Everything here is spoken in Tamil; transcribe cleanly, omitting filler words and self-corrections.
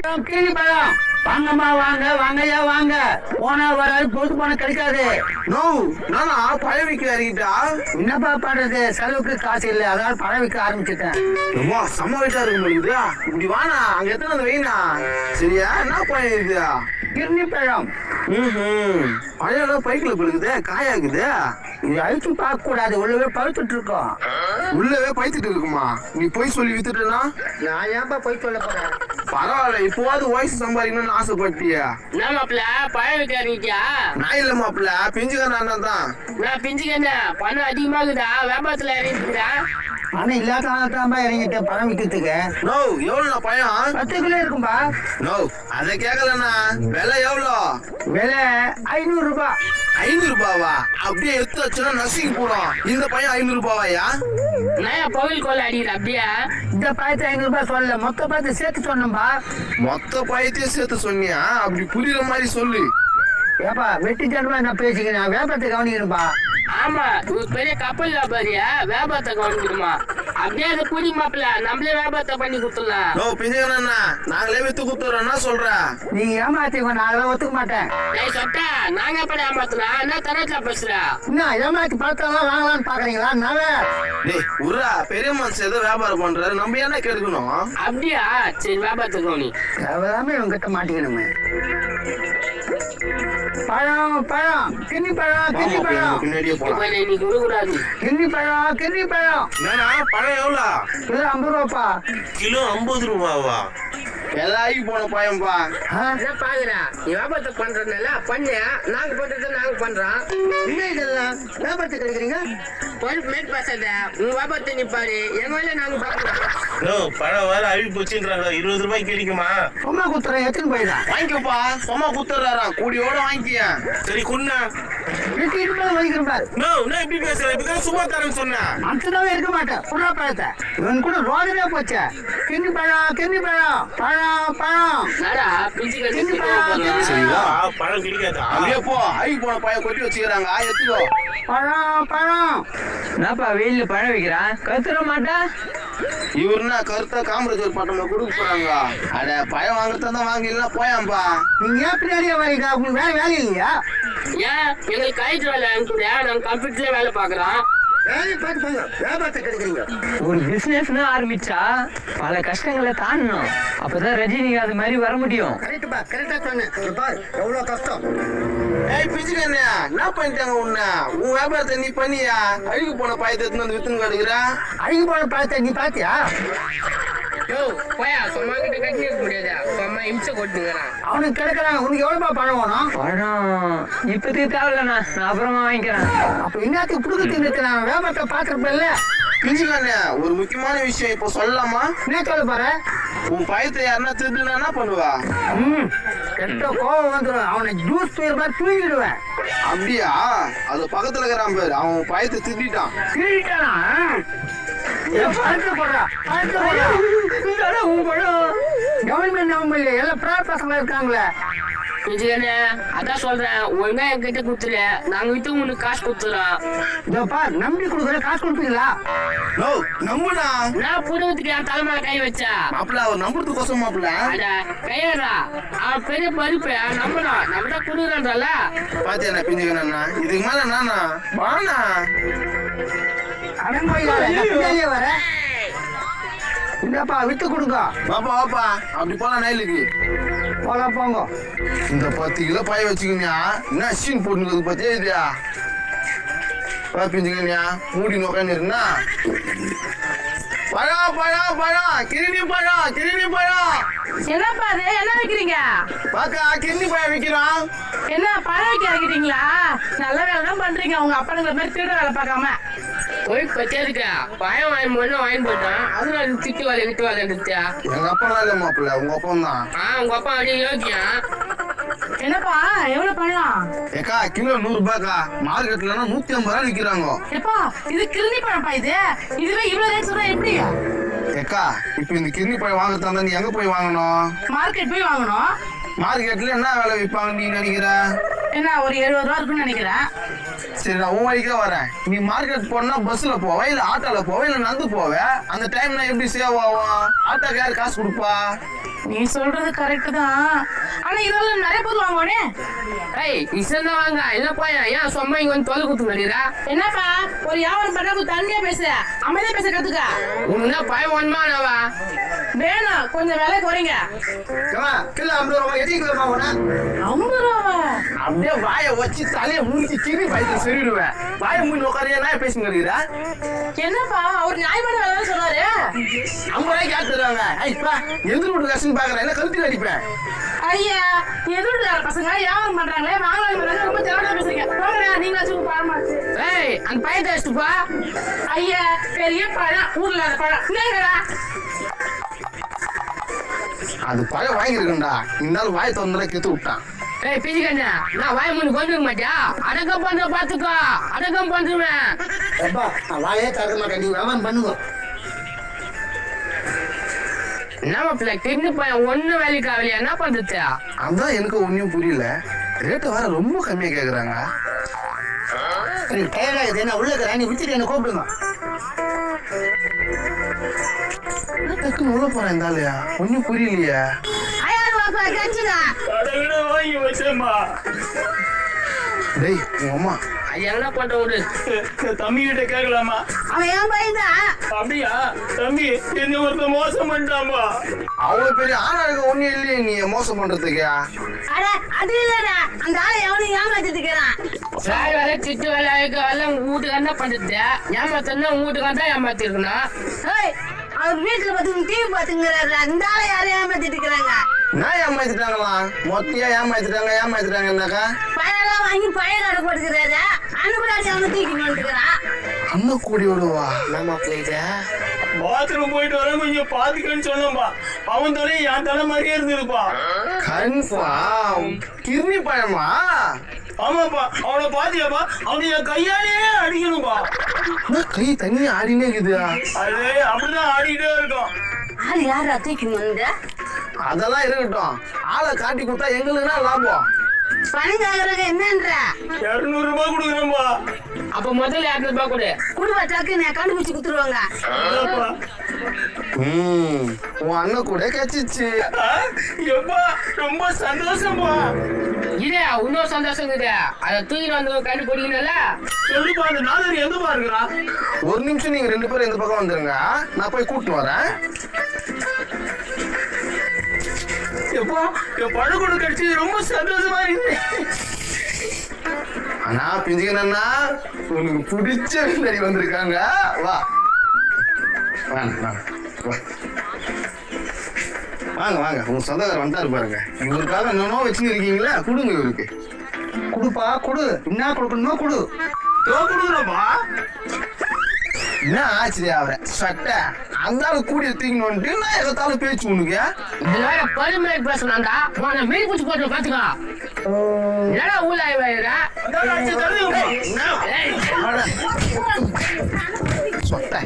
கிளி பழம் வாங்கம்மா வாங்க வாங்கய்யா வாங்க போனா வராது பொது பணம் கிடைக்காது. நோ நானா பழம் விற்க இறங்கிட்டா. என்னப்பா பண்றது செலவுக்கு காசு இல்லை அதனால பழம் விற்க ஆரம்பிச்சுட்டேன். ரொம்ப செம்ம வீட்டா இருக்க முடியுது. இப்படி வானா அங்க எத்தனை வந்து வெயினா சரியா என்ன பழம் இருக்குதா? கிர்னி பழம். பழைய பைக்கில் பிடிக்குது காயாக்குது. இது அழிச்சு பார்க்க கூடாது உள்ளவே பழுத்துட்டு இருக்கோம். உள்ளவே பைத்துட்டு இருக்குமா? நீ போய் சொல்லி வித்துட்டா நான் ஏன்பா போய் சொல்ல போறேன். பரவாயில்ல இப்போவாது வயசு சம்பாதிக்கணும்னு ஆசைப்பட்டியா? என்ன மாப்பிள்ள பழம் விற்காதீங்கயா? நான் இல்ல மாப்பிள்ள பிஞ்சுக்கான தான். நான் பிஞ்சுக்கண்ண பணம் அதிகமாகுதா வியாபாரத்துல இறங்கிட்டுதா? ஆனா இல்லாதான் இறங்கிட்டேன் பழம் விற்கிறதுக்கு. நோ எவ்வளோ பழம்? 10 கிலோ இருக்கும்பா. நோ அதை கேட்கலண்ணா. விலை எவ்வளோ? விலை 500 ரூபாய். 500 ரூபாவா? அப்படியே எடுத்து வச்சுன்னா நசுக்கி போடும். இந்த பையன் 500 ரூபாவாயா? நான் பவில் கோல் அடிக்கிற அப்படியா? இந்த பழத்தை 500 ரூபாய் சொல்லல மொத்த பழத்தை சேர்த்து சொன்னோம்பா. மொத்த பழத்தையும் சேர்த்து சொன்னியா? அப்படி புரியுற மாதிரி சொல்லு. ஏப்பா வெட்டி ஜனமா என்ன பேசிக்கிறேன் வியாபாரத்தை கவனிக்கணும்பா. ஆமா ஒரு பெரிய கப்பல் வியாபாரியா வியாபாரத்தை கவனிக்கணுமா? அப்படியே அதை புடி மாப்பிள்ள நம்மளே வியாபாரத்தை பண்ணி கொடுத்துடலாம். நோ பிஞ்சுக்கண்ணா நாங்களே வித்து கொடுத்துறோம். என்ன சொல்ற? நீங்க ஏமாத்திக்கோ நான் அதெல்லாம் ஒத்துக்க மாட்டேன். ஏய் சொட்டா நாங்க எப்படி ஏமாத்தலாம்? என்ன தரத்துல பேசுற? என்ன ஏமாத்தி பழத்தெல்லாம் வாங்கலாம்னு பாக்குறீங்களா? டேய் உர்ரா பெரிய மனுஷன் ஏதோ வியாபாரம் பண்றாரு நம்ம என்ன கெடுக்கணும்? அப்படியா சரி வியாபாரத்தை கவனி. எல்லாமே இவங்கிட்ட மாட்டிக்கணுமே. பழம் பழம் கிண்ணி பழம் கிண்ணி பழம் பின்னாடியே போலாம். நீ கொடுக்கூடாது. கிண்ணி பழம் கிண்ணி பழம். என்னண்ணா பழம் எவ்வளோ? கிலோ 50 ரூபாப்பா. கிலோ 50 ரூபாவா? எல்லாரும் போன பழம்பா. என்ன பாக்குற நீ வியாபாரத்தை பண்றதுனால பண்ண நாங்க பண்றது நாங்க பண்றோம். என்ன இதெல்லாம் வியாபாரத்தை கிடைக்கிறீங்க? பொறுப்பு மேட் பேசாத உங்க வியாபாரத்தை நீ பாரு எங்க வேலை நாங்க பாக்குறோம். பழம் வேற அழுகி போச்சுன்றாங்க. 20 ரூபாய்க்கு கிடைக்குமா? சும்மா குத்துறேன் எத்தனை போயிடா வாங்கிக்கப்பா. சும்மா குத்துறாராம் கூடியோட வாங்கிக்கிய. சரி குண்ணா வாங்கிக்கிறேன் பாரு. நான் எப்படி பேசுறேன்? இப்பதான் சும்மா தரேன்னு சொன்னேன். அந்ததாவே இருக்க மாட்டேன் புறா பழத்தை இவன் கூட ரோடவே போச்சே. கிண்ணி பழம் கிண்ணி பழம் பழம் பழம். நாடா பிஞ்சு கிண்ணி பழம் கிண்ணி சரியா பழம். பழம் கிடைக்காதா? அப்படியே போ அழுகி போன பழம் கொட்டி வச்சுக்கிறாங்க. எத்துக்கோ. பழம் பழம். என்னப்பா வெயில்ல பழம் வைக்கிறான் கத்துற மாட்டா? இவருன்னா கருத்தா காமராஜர் பட்டம்ல கொடுக்க போறாங்க. அட பழம் வாங்கத்தான் வாங்கிடலாம் போயாம்பா. நீங்க ஏன் பின்னாடியே வரீங்க? உங்களுக்கு வேற வேலை இல்லையா? ஏன் எங்களுக்கு கைட்டு வேலை அனுப்பிட நாங்க கம்ப்யூட்டர்ல வேலை பாக்குறோம். வேலையை பார்த்து போங்க வியாபாரத்தை கிடைக்கிறீங்க. ஒரு பிசினஸ்னு ஆரம்பிச்சா பல கஷ்டங்களை தாண்டணும். அப்பதான் ரஜினிக்கு அது மாதிரி வர முடியும். கரெக்டுப்பா கரெக்டா சொன்னேன். இங்க பாரு எவ்வளவு கஷ்டம். ஏய் பிச்சுக்கண்ணா என்ன பண்ணிட்டாங்க உன்ன? உன் வியாபாரத்தை நீ பண்ணியா? அழுகு போன பாயத்தை எடுத்துன்னு வந்து வித்துன்னு கிடக்குற. அழுகி போன பழத்தை நீ பாத்தியா? யோ போயா சும்மா கிட்ட கட்டி இருக்க முடியாதா? சும்மா இம்சை கொட்டுங்கிறான். அவனுக்கு கிடைக்கிறாங்க. உனக்கு எவ்வளவுப்பா பழம் வேணும்? பழம் இப்போதைக்கு தேவையில்லண்ணா நான் அப்புறமா வாங்கிக்கிறேன். அப்ப இன்னத்துக்கு புடுக்கத்து நிறுத்தினாங்க வியாபாரத்தை பாக்குறப்ப. பிச்சுக்கண்ணா ஒரு முக்கியமான விஷயம் இப்போ சொல்லலாமா? என்ன சொல்ல போற? உன் பயத்தை யாருன்னா திருடுனா என்ன பண்ணுவா? கெட்ட கோவம் வந்துடும். அவனை ஜூஸ் பீர் மாதிரி தூங்கிடுவேன். அப்படியா? அது பக்கத்துல இருக்கிறான் பேரு. அவன் பயத்தை திருடிட்டான். திருட்டானா? கவர்மெண்ட் நம்ப இல்லையா? எல்லாம் பிரைவேட் பசங்க இருக்காங்களே. பிஞ்சுக்கண்ணே அதான் சொல்றேன் ஒழுங்கா என்கிட்ட குடுத்துரு நாங்க வித்து உனக்கு காசு கொடுத்துறோம். இதோ பார் நம்பி கொடுக்குற காசு கொடுப்பீங்களா? நோ நம்புனா நான் புடுவதுக்கு என் தலைமையில கை வச்சா மாப்பிள்ள அவர் நம்புறதுக்கோசம் மாப்பிள்ள. அட கையடா அவன் பெரிய பருப்பு நம்பணும் நம்ம தான் குடுக்குறான்றல. பாத்தியா பிஞ்சுக்கண்ணா இதுக்கு மேல நானா வானா அடங்கோயிலே வர இந்தப்பா விட்டு கொடுங்க. வாப்பா வாப்பா அப்படி போலாம் நைலுக்கு போலாம் போங்க. இந்த 10 கிலோ பாய வச்சுக்கணியா என்ன சீன் போட்டுக்கிறது பத்தியா இதுயா? பிஞ்சுக்கணியா மூடி நோக்கான்னு இருந்தா பழம் பழம் பழம் கிருமி பழம் கிருமி பழம். என்னப்பா அது என்ன வைக்கிறீங்க? பாக்கா கிருமி பழம் விற்கிறோம். என்ன பழம் வைக்க வைக்கிறீங்களா? நல்ல வேலை தான் பண்றீங்க. உங்க அப்பனுங்கிற மாதிரி திருட வேலை பார்க்காம. போய் பத்தியா இருக்கா பயம் வாங்கி போடணும் வாங்கி போட்டான். அதனால திட்டு வேலை கிட்டு வேலை இருந்துச்சா? எங்க அப்பா இல்ல மாப்பிள்ள உங்க அப்பா தான். உங்க அப்பா அப்படியே யோகியா? என்னப்பா எவ்வளவு பழம்? ஏக்கா கிலோ 100 ரூபாய்க்கா. மார்க்கெட்ல 150 ரூபாய் விற்கிறாங்க. எப்பா இது கிருமி பழம்ப்பா. இதுவே இவ்வளவு ரேட் சொல்றா எப்படி? ஏக்கா இப்ப இந்த கிருமி பழம் வாங்கத்தான் நீ எங்க போய் வாங்கணும்? மார்க்கெட் போய் வாங்கணும். மார்க்கெட்ல என்ன விலை விற்பாங்க நீ நினைக்கிற? என்ன ஒரு 70 ரூபா இருக்குன்னு நினைக்கிறேன். சரி நான் உன் வழிக்கே வரேன். நீ மார்க்கெட் போனா பஸ்ல போவ இல்ல ஆட்டோல போவ இல்ல நடந்து போவ? அந்த டைம்ல எப்படி சேவ் ஆகும்? ஆட்டோக்கு யாரு காசு கொடுப்பா? நீ சொல்றது கரெக்ட் தான். ஆனா இதெல்லாம் நிறைய பேர் வாங்குவானே. ஏய் இசந்தா வாங்க இல்ல போயா ஏன் சும்மா இங்க வந்து தொலை குத்து நடிக்கிறா? என்னப்பா ஒரு வியாபாரம் பண்ணா தண்ணியா பேச, அமைதியா பேச கத்துக்க. உனக்கு பயம் ஒன்மா நவா வேணாம், கொஞ்சம் விலை குறைங்க. கிலோ 50 ரூபா எத்தனை கிலோ வாங்கினா 50 ரூபாவா? அப்படியே வாயை வச்சு தலையை மூஞ்சி கிரி பயத்தை சொல்லிடுவேன். வாயை மூஞ்சி உட்காரியா நான் பேசி நடிக்கிறா? என்னப்பா அவர் நியாயமான விலை தான் சொன்னாரு. 50 ரூபாய்க்கு யார் தருவாங்க? இப்ப எதிர் வீட்டு கஷ்டம் பாக்குறேன், என்ன கழுத்தில் அடிப்பேன். ஐயா எதிர்கார பசங்க வியாபாரம் பண்றாங்களே, வாங்கலாம் ரொம்ப தேவையா பேசுறீங்க. வாங்கடா நீங்களாச்சும் பழமாச்சு. ஏய் அந்த பையன் டேஸ்ட்பா. ஐயா பெரிய பழம், ஊர்ல அந்த பழம் என்னங்கடா? அது பழம் வாங்கிருக்கா இருந்தாலும் வாயை தந்துட கெத்து விட்டான். ஏய் பிஜிகண்ணா நான் வாய் முன்னு கொண்டு மாட்டியா? அடக்கம் பண்ற பாத்துக்கோ, அடக்கம் பண்றேன். எப்பா நான் வாயே தர மாட்டேன், நீ வியாபாரம் பண்ணுங்க. நம்ம பிள்ளை கிட்னி பையன் ஒண்ணு வேலைக்கு ஆகலையா? என்ன பண்றது? அதான் எனக்கு ஒன்னும் புரியல. ரேட்டு வேற ரொம்ப கம்மியா கேக்குறாங்க. எனக்கு டயர்டாகுது, என்ன உள்ள இருக்கிற நீ விட்டுட்டு என்ன கூப்பிடுங்க. டக்குன்னு உள்ள போறேன் இந்த ஆளையா, ஒன்னும் புரியலையா? வாங்கி வச்சேம்மா. டேய் உங்க அம்மா அது என்ன பண்ற விடு. தம்பி கிட்ட கேட்கலாமா? அவன் ஏன் பையன்தான்? அப்படியா தம்பி, என்ன ஒருத்த மோசம் பண்ணிட்டாமா. அவ்வளவு பெரிய ஆனா இருக்க ஒன்னும் இல்லையே நீ மோசம் பண்றதுக்கு. அட அது இல்லடா, அந்த ஆளை எவனையும் ஏமாத்திட்டு இருக்கிறான். சாய் வேலை திட்டு வேலை எல்லாம் வீட்டுக்கு என்ன பண்றது? ஏமாத்தா வீட்டுக்கு தான் ஏமாத்திருக்கணும். அவர் வீட்டுல பார்த்து டிவி பாத்துங்கிறாரு, அந்த ஆளை யாரும் ஏமாத்திட்டு இருக்கிறாங்க. நான் ஏமாத்திட்டாங்களா? மொத்தையா ஏமாத்திட்டாங்கன்னாக்கா பழம் வாங்கி பழைய கடை போட்டுக்கிறாரு. அனுப்புறாச்சு அவனை தூக்கி வந்துக்கிறான். அண்ணன் கூடி விடுவா. நம்ம பிள்ளைங்க பாத்ரூம் போயிட்டு வர கொஞ்சம் பாத்துக்கன்னு சொன்னப்பா. அவன் தலை என் தலை மாதிரியே இருந்ததுப்பா. கன்ஃபார்ம் கிர்னி பழமா? ஆமாப்பா, அவனை பாத்தியாப்பா? அவனை என் கையாலேயே அடிக்கணும்பா. கை தண்ணி ஆடினே இருக்குதா? அது அப்படிதான் ஆடிக்கிட்டே இருக்கும். ஆள் யாரா தூக்கி வந்து? அதெல்லாம் இருக்கட்டும், ஆளை காட்டி கொடுத்தா எங்களுக்குன்னா லாபம். பணம் கேக்குறாங்க என்னன்ற? 200 ரூபாய் கொடுக்குறேன்பா. அப்ப முதல்ல 200 ரூபாய் கொடு. குடும்ப டக்கு நான் கண்டுபிடிச்சு கொடுத்துருவாங்க. அதான்ப்பா. உன் அண்ணன் கூட கச்சிச்சு. எப்பா ரொம்ப சந்தோஷம்பா. இதே இன்னொரு சந்தோஷம் இருக்குது. அதை தூக்கிட்டு வந்து கண்டுபிடிக்கணும்ல. சொல்லுப்பா, அந்த நாதர் எங்கப்பா இருக்கிறா? ஒரு நிமிஷம் நீங்க 2 பேரும் இந்த பக்கம் வந்துருங்க, நான் போய் கூட்டிட்டு வரேன். எப்பா என் பழக்கூட கிடைச்சது ரொம்ப சந்தோஷமா இருக்கு. ஆனா பிஞ்சுக்கண்ணா உனக்கு பிடிச்ச விருந்தாடி வந்திருக்காங்க. வா வாங்க வாங்க, உங்க சொந்தக்காரர் வந்தாரு பாருங்க. இவருக்காக என்னென்னோ வச்சுன்னு இருக்கீங்களா, கொடுங்க இவருக்கு. கொடுப்பா கொடு, என்ன கொடுக்கணுமோ கொடு. கொடுக்குறப்பா. என்ன ஆச்சரியா அவரை சட்டை அந்த ஆளு கூடிய தூக்கணும்ட்டு நான் எகத்தாலும் பேச்சு உனக்கு. இதுல வேற பெருமை பேசணும்டா. உன மீன் பூச்சி போட்டு பாத்துக்கோ. என்னடா ஊழாய் வாயிரா? சொட்டை